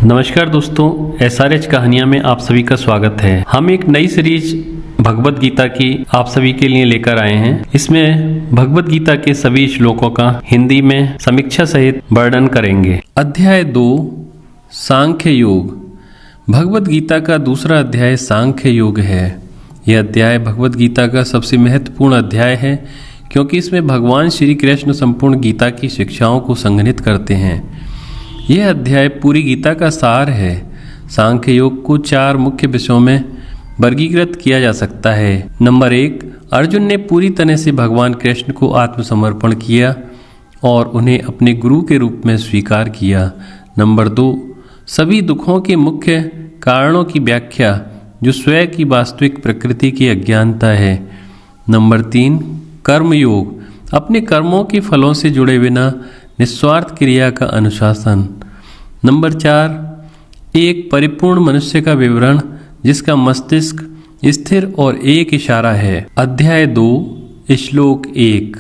नमस्कार दोस्तों, SRH कहानियाँ में आप सभी का स्वागत है। हम एक नई सीरीज भगवत गीता की आप सभी के लिए लेकर आए हैं। इसमें भगवत गीता के सभी श्लोकों का हिंदी में समीक्षा सहित वर्णन करेंगे। अध्याय 2 सांख्य योग। भगवत गीता का दूसरा अध्याय सांख्य योग है। यह अध्याय भगवत गीता का सबसे महत्वपूर्ण अध्याय है क्योंकि इसमें भगवान श्री कृष्ण संपूर्ण गीता की शिक्षाओं को संग्रहित करते हैं। यह अध्याय पूरी गीता का सार है। सांख्य योग को 4 मुख्य विषयों में वर्गीकृत किया जा सकता है। नंबर 1, अर्जुन ने पूरी तरह से भगवान कृष्ण को आत्मसमर्पण किया और उन्हें अपने गुरु के रूप में स्वीकार किया। नंबर 2, सभी दुखों के मुख्य कारणों की व्याख्या जो स्वयं की वास्तविक प्रकृति की अज्ञानता है। नंबर 3, कर्म योग, अपने कर्मों के फलों से जुड़े बिना निस्वार्थ क्रिया का अनुशासन। नंबर 4, एक परिपूर्ण मनुष्य का विवरण जिसका मस्तिष्क स्थिर और एक इशारा है। अध्याय 2 श्लोक 1।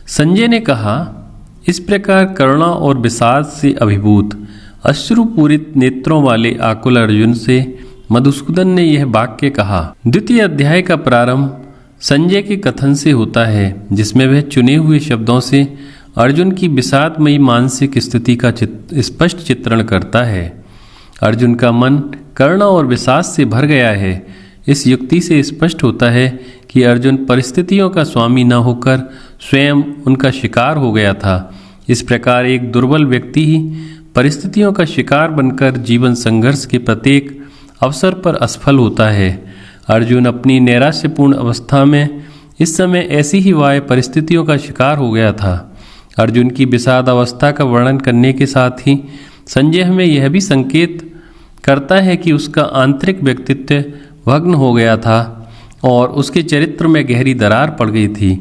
संजय ने कहा, इस प्रकार करुणा और विषाद से अभिभूत अश्रुपूरित नेत्रों वाले आकुल अर्जुन से मधुसूदन ने यह वाक्य कहा। द्वितीय अध्याय का प्रारंभ संजय के कथन से होता है जिसमें वह चुने हुए शब्दों से अर्जुन की विषादमयी मानसिक स्थिति का स्पष्ट चित्रण करता है। अर्जुन का मन करुणा और विषाद से भर गया है। इस युक्ति से स्पष्ट होता है कि अर्जुन परिस्थितियों का स्वामी न होकर स्वयं उनका शिकार हो गया था। इस प्रकार एक दुर्बल व्यक्ति ही परिस्थितियों का शिकार बनकर जीवन संघर्ष के प्रत्येक अवसर पर असफल होता है। अर्जुन अपनी नैराश्यपूर्ण अवस्था में इस समय ऐसी ही वाह्य परिस्थितियों का शिकार हो गया था। अर्जुन की विषाद अवस्था का वर्णन करने के साथ ही संजय हमें यह भी संकेत करता है कि उसका आंतरिक व्यक्तित्व भग्न हो गया था और उसके चरित्र में गहरी दरार पड़ गई थी।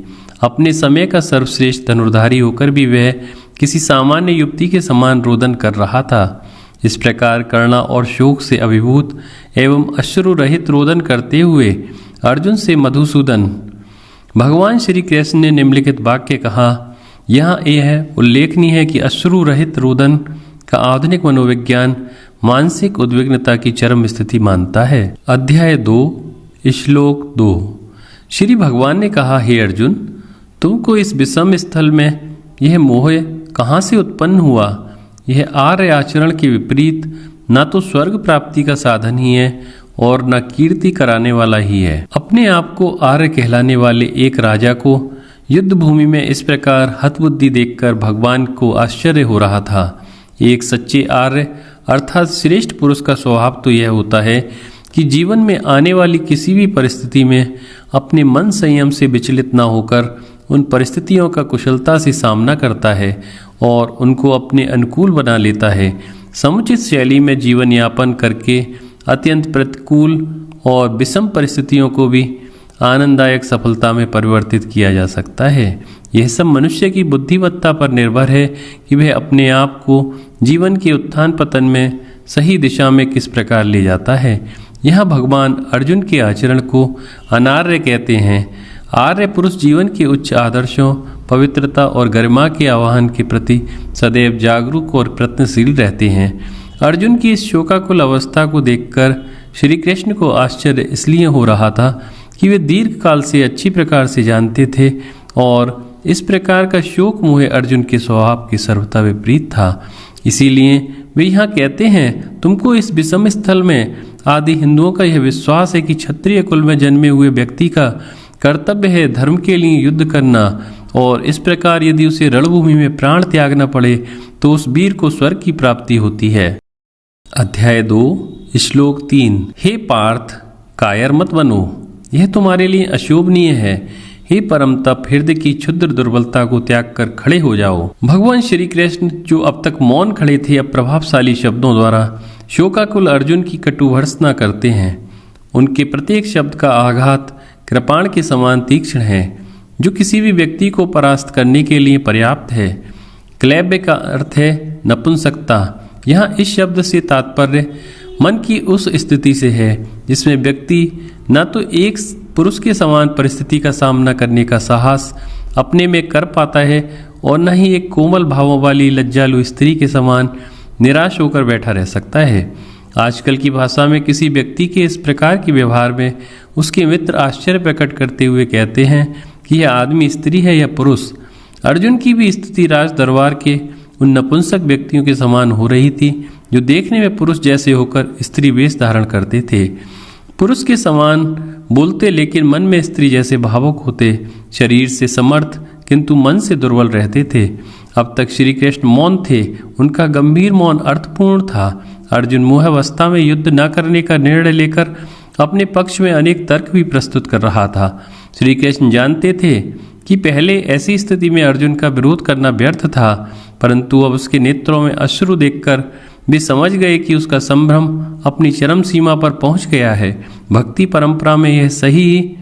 अपने समय का सर्वश्रेष्ठ धनुर्धारी होकर भी वह किसी सामान्य युवती के समान रोदन कर रहा था। इस प्रकार करुणा और शोक से अभिभूत एवं अश्रु रहित रोदन करते हुए अर्जुन से मधुसूदन भगवान श्री कृष्ण ने निम्नलिखित वाक्य कहा। यहाँ यह उल्लेखनीय है कि अश्रु रहित रोदन का आधुनिक मनोविज्ञान मानसिक उद्विग्नता की चरम स्थिति मानता है। अध्याय 2 श्लोक 2। श्री भगवान ने कहा, हे अर्जुन, तुमको इस विषम स्थल में यह मोह कहाँ से उत्पन्न हुआ? यह आर्य आचरण के विपरीत न तो स्वर्ग प्राप्ति का साधन ही है और न कीर्ति कराने वाला ही है। अपने आप को आर्य कहलाने वाले एक राजा को युद्ध भूमि में इस प्रकार हतबुद्धि देखकर भगवान को आश्चर्य हो रहा था। एक सच्चे आर्य अर्थात श्रेष्ठ पुरुष का स्वभाव तो यह होता है कि जीवन में आने वाली किसी भी परिस्थिति में अपने मन संयम से विचलित न होकर उन परिस्थितियों का कुशलता से सामना करता है और उनको अपने अनुकूल बना लेता है। समुचित शैली में जीवन यापन करके अत्यंत प्रतिकूल और विषम परिस्थितियों को भी आनंददायक सफलता में परिवर्तित किया जा सकता है। यह सब मनुष्य की बुद्धिमत्ता पर निर्भर है कि वह अपने आप को जीवन के उत्थान पतन में सही दिशा में किस प्रकार ले जाता है। यहाँ भगवान अर्जुन के आचरण को अनार्य कहते हैं। आर्य पुरुष जीवन के उच्च आदर्शों, पवित्रता और गरिमा के आह्वान के प्रति सदैव जागरूक और प्रयत्नशील रहते हैं। अर्जुन की इस शोकाकुल अवस्था को देखकर श्री कृष्ण को आश्चर्य इसलिए हो रहा था कि वे दीर्घ काल से अच्छी प्रकार से जानते थे और इस प्रकार का शोक मोह अर्जुन के स्वभाव के सर्वथा विपरीत था। इसीलिए वे यहाँ कहते हैं, तुमको इस विषम स्थल में आदि हिंदुओं का यह विश्वास है कि क्षत्रिय कुल में जन्मे हुए व्यक्ति का कर्तव्य है धर्म के लिए युद्ध करना और इस प्रकार यदि उसे रणभूमि में प्राण त्यागना पड़े तो उस वीर को स्वर्ग की प्राप्ति होती है। अध्याय 2 श्लोक 3। हे पार्थ, कायर मत बनो, यह तुम्हारे लिए अशोभनीय है। हे परम तप, हृदय की क्षुद्र दुर्बलता को त्याग कर खड़े हो जाओ। भगवान श्री कृष्ण जो अब तक मौन खड़े थे, अब प्रभावशाली शब्दों द्वारा शोकाकुल अर्जुन की कटु भर्त्सना करते हैं। उनके प्रत्येक शब्द का आघात कृपाण के समान तीक्ष्ण है जो किसी भी व्यक्ति को परास्त करने के लिए पर्याप्त है। क्लैब्य का अर्थ है नपुंसकता। यहाँ इस शब्द से तात्पर्य मन की उस स्थिति से है जिसमें व्यक्ति न तो एक पुरुष के समान परिस्थिति का सामना करने का साहस अपने में कर पाता है और न ही एक कोमल भावों वाली लज्जालु स्त्री के समान निराश होकर बैठा रह सकता है। आजकल की भाषा में किसी व्यक्ति के इस प्रकार के व्यवहार में उसके मित्र आश्चर्य प्रकट करते हुए कहते हैं कि यह आदमी स्त्री है या पुरुष। अर्जुन की भी स्थिति राज दरबार के उन नपुंसक व्यक्तियों के समान हो रही थी जो देखने में पुरुष जैसे होकर स्त्री वेश धारण करते थे। पुरुष के समान बोलते लेकिन मन में स्त्री जैसे भावुक होते, शरीर से समर्थ किंतु मन से दुर्बल रहते थे। अब तक श्री कृष्ण मौन थे, उनका गंभीर मौन अर्थपूर्ण था। अर्जुन मोहावस्था में युद्ध न करने का निर्णय लेकर अपने पक्ष में अनेक तर्क भी प्रस्तुत कर रहा था। श्री कृष्ण जानते थे कि पहले ऐसी स्थिति में अर्जुन का विरोध करना व्यर्थ था, परंतु अब उसके नेत्रों में अश्रु देखकर वे समझ गए कि उसका संभ्रम अपनी चरम सीमा पर पहुंच गया है। भक्ति परंपरा में यह सही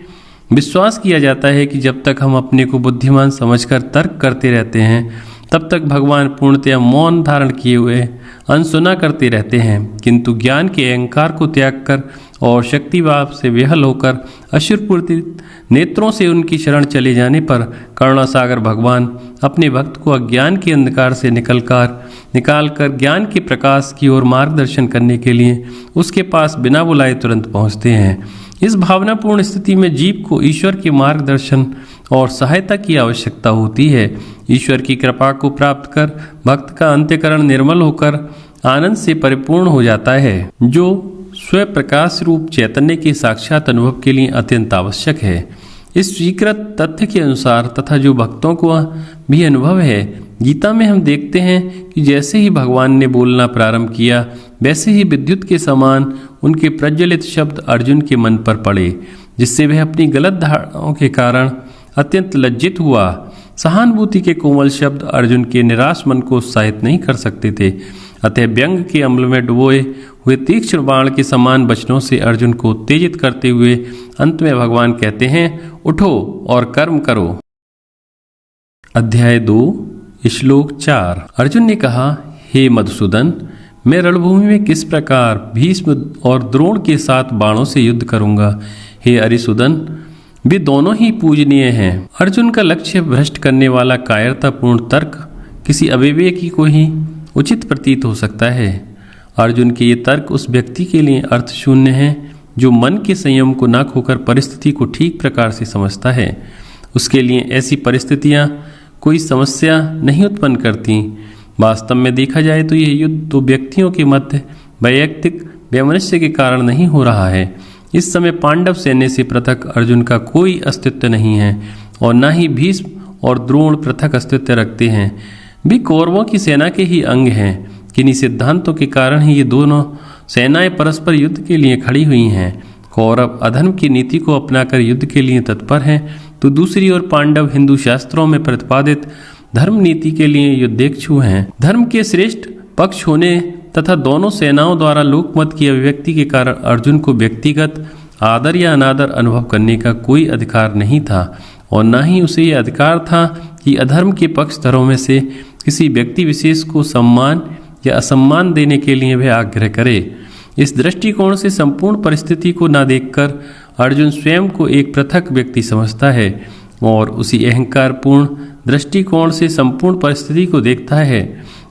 विश्वास किया जाता है कि जब तक हम अपने को बुद्धिमान समझकर तर्क करते रहते हैं तब तक भगवान पूर्णतया मौन धारण किए हुए अनसुना करते रहते हैं, किंतु ज्ञान के अहंकार को त्याग कर और शक्तिभाव से विहल होकर अश्रुपूर्ति नेत्रों से उनकी शरण चले जाने पर करुणासागर भगवान अपने भक्त को अज्ञान के अंधकार से निकालकर ज्ञान के प्रकाश की ओर मार्गदर्शन करने के लिए उसके पास बिना बुलाए तुरंत पहुँचते हैं। इस भावनापूर्ण स्थिति में जीव को ईश्वर के मार्गदर्शन और सहायता की आवश्यकता होती है। ईश्वर की कृपा को प्राप्त कर भक्त का अंतःकरण निर्मल होकर आनंद से परिपूर्ण हो जाता है, जो स्वयं प्रकाश रूप चैतन्य के साक्षात अनुभव के लिए अत्यंत आवश्यक है। इस स्वीकृत तथ्य के अनुसार तथा जो भक्तों को भी अनुभव है, गीता में हम देखते हैं कि जैसे ही भगवान ने बोलना प्रारंभ किया वैसे ही विद्युत के समान उनके प्रज्वलित शब्द अर्जुन के मन पर पड़े, जिससे वह अपनी गलत धारणाओं के कारण अत्यंत लज्जित हुआ। सहानुभूति के कोमल शब्द अर्जुन के निराश मन को उत्साहित नहीं कर सकते थे, अतः व्यंग के अम्ल में डुबोए हुए तीक्ष्ण बाण के समान वचनों से अर्जुन को उत्तेजित करते हुए अंत में भगवान कहते हैं, उठो और कर्म करो। अध्याय 2 श्लोक 4। अर्जुन ने कहा, हे मधुसूदन, मैं रणभूमि में किस प्रकार भीष्म और द्रोण के साथ बाणों से युद्ध करूंगा। हे अरिसूदन, वे दोनों ही पूजनीय हैं। अर्जुन का लक्ष्य भ्रष्ट करने वाला कायरतापूर्ण तर्क किसी अविवेकी को ही उचित प्रतीत हो सकता है। अर्जुन के ये तर्क उस व्यक्ति के लिए अर्थ शून्य हैं जो मन के संयम को न खोकर परिस्थिति को ठीक प्रकार से समझता है। उसके लिए ऐसी परिस्थितियां कोई समस्या नहीं उत्पन्न करती। वास्तव में देखा जाए तो यह युद्ध दो व्यक्तियों के मध्य वैयक्तिक वैमनस्य के कारण नहीं हो रहा है। इस समय पांडव सैन्य से पृथक अर्जुन का कोई अस्तित्व नहीं है और न ही भीष्म और द्रोण पृथक अस्तित्व रखते हैं। वे कौरवों की सेना के ही अंग हैं। किन्हीं सिद्धांतों के कारण ही ये दोनों सेनाएं परस्पर युद्ध के लिए खड़ी हुई हैं। कौरव अधर्म की नीति को अपनाकर युद्ध के लिए तत्पर हैं, तो दूसरी ओर पांडव हिंदू शास्त्रों में प्रतिपादित धर्म नीति के लिए युद्धेच्छु हैं। धर्म के श्रेष्ठ पक्ष होने तथा दोनों सेनाओं द्वारा लोकमत की अभिव्यक्ति के कारण अर्जुन को व्यक्तिगत आदर या अनादर अनुभव करने का कोई अधिकार नहीं था और न ही उसे यह अधिकार था कि अधर्म के पक्षधरों में से किसी व्यक्ति विशेष को सम्मान या असम्मान देने के लिए वह आग्रह करे। इस दृष्टिकोण से संपूर्ण परिस्थिति को न देखकर अर्जुन स्वयं को एक पृथक व्यक्ति समझता है और उसी अहंकारपूर्ण दृष्टिकोण से संपूर्ण परिस्थिति को देखता है।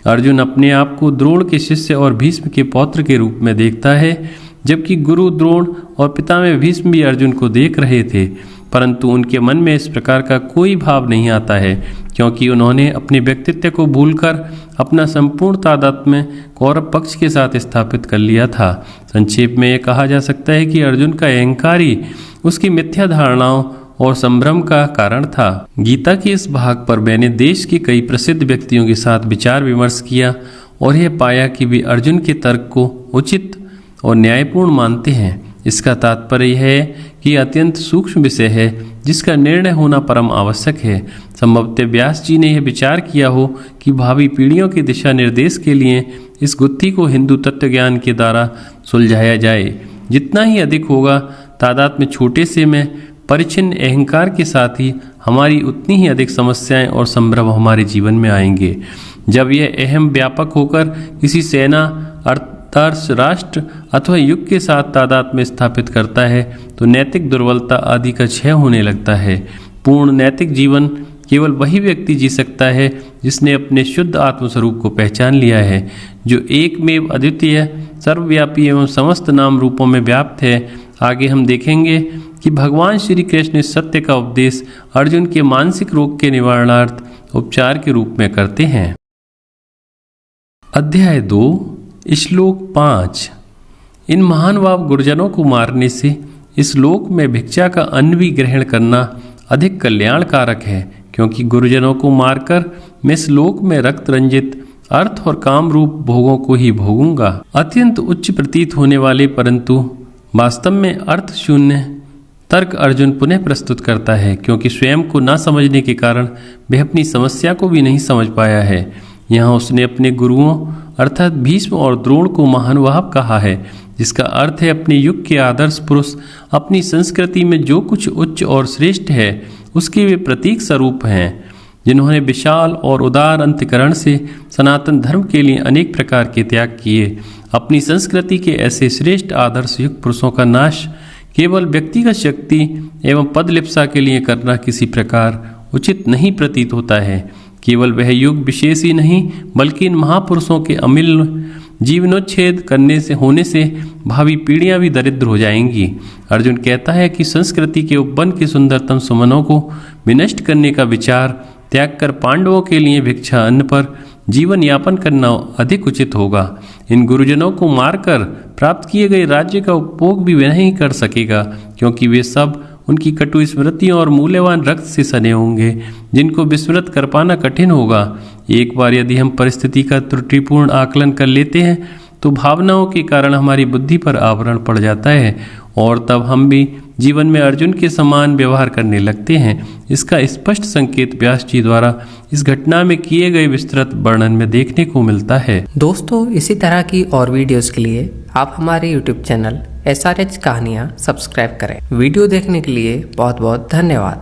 अर्जुन अपने आप को द्रोण के शिष्य और भीष्म के पौत्र के रूप में देखता है, जबकि गुरु द्रोण और पिता में भीष्म भी अर्जुन को देख रहे थे, परंतु उनके मन में इस प्रकार का कोई भाव नहीं आता है, क्योंकि उन्होंने अपने व्यक्तित्व को भूलकर अपना संपूर्ण तादात्म्य कौरव पक्ष के साथ स्थापित कर लिया था। संक्षेप में यह कहा जा सकता है कि अर्जुन का अहंकार ही उसकी मिथ्या धारणाओं और संभ्रम का कारण था। गीता के इस भाग पर मैंने देश के कई प्रसिद्ध व्यक्तियों के साथ विचार विमर्श किया और यह पाया कि वे अर्जुन के तर्क को उचित और न्यायपूर्ण मानते हैं। इसका तात्पर्य यह है कि अत्यंत सूक्ष्म विषय है जिसका निर्णय होना परम आवश्यक है। संभवतः व्यास जी ने यह विचार किया हो कि भावी पीढ़ियों के दिशा निर्देश के लिए इस गुत्थी को हिंदू तत्वज्ञान के द्वारा सुलझाया जाए। जितना ही अधिक होगा तादाद में छोटे से में परिचिन्न अहंकार के साथ ही हमारी उतनी ही अधिक समस्याएं और संभ्रम हमारे जीवन में आएंगे। जब यह अहम व्यापक होकर किसी सेना अर्थार्थ राष्ट्र अथवा युग के साथ तादाद में स्थापित करता है तो नैतिक दुर्बलता आदि का क्षय होने लगता है। पूर्ण नैतिक जीवन केवल वही व्यक्ति जी सकता है जिसने अपने शुद्ध आत्मस्वरूप को पहचान लिया है, जो एकमेव अद्वितीय, सर्वव्यापी एवं समस्त नाम रूपों में व्याप्त है। आगे हम देखेंगे कि भगवान श्री कृष्ण इस सत्य का उपदेश अर्जुन के मानसिक रोग के निवारणार्थ उपचार के रूप में करते हैं। अध्याय 2 श्लोक 5। इन महानुभाव गुरुजनों को मारने से इस लोक में भिक्षा का अन्न भी ग्रहण करना अधिक कल्याणकारक है, क्योंकि गुरुजनों को मारकर मैं इस लोक में रक्त रंजित अर्थ और काम रूप भोगों को ही भोगूंगा। अत्यंत उच्च प्रतीत होने वाले परंतु वास्तव में अर्थ शून्य तर्क अर्जुन पुनः प्रस्तुत करता है, क्योंकि स्वयं को न समझने के कारण वह अपनी समस्या को भी नहीं समझ पाया है। यहाँ उसने अपने गुरुओं अर्थात भीष्म और द्रोण को महानुभाव कहा है, जिसका अर्थ है अपने युग के आदर्श पुरुष। अपनी संस्कृति में जो कुछ उच्च और श्रेष्ठ है उसके वे प्रतीक स्वरूप हैं, जिन्होंने विशाल और उदार अंतकरण से सनातन धर्म के लिए अनेक प्रकार के त्याग किए। अपनी संस्कृति के ऐसे श्रेष्ठ आदर्श युग पुरुषों का नाश केवल व्यक्तिगत शक्ति एवं पदलिप्सा के लिए करना किसी प्रकार उचित नहीं प्रतीत होता है। केवल वह युग विशेष ही नहीं बल्कि इन महापुरुषों के अमिल जीवनोच्छेद करने से होने से भावी पीढ़ियां भी दरिद्र हो जाएंगी। अर्जुन कहता है कि संस्कृति के उपवन के सुंदरतम सुमनों को विनष्ट करने का विचार त्याग कर पांडवों के लिए भिक्षा अन्न पर जीवन यापन करना अधिक उचित होगा। इन गुरुजनों को मारकर प्राप्त किए गए राज्य का उपभोग भी वह नहीं कर सकेगा, क्योंकि वे सब उनकी कटु स्मृतियों और मूल्यवान रक्त से सने होंगे, जिनको विस्मृत कर पाना कठिन होगा। एक बार यदि हम परिस्थिति का त्रुटिपूर्ण आकलन कर लेते हैं तो भावनाओं के कारण हमारी बुद्धि पर आवरण पड़ जाता है और तब हम भी जीवन में अर्जुन के समान व्यवहार करने लगते हैं। इसका स्पष्ट संकेत व्यास जी द्वारा इस घटना में किए गए विस्तृत वर्णन में देखने को मिलता है। दोस्तों, इसी तरह की और वीडियोस के लिए आप हमारे YouTube चैनल SRH कहानियाँ सब्सक्राइब करें। वीडियो देखने के लिए बहुत बहुत धन्यवाद।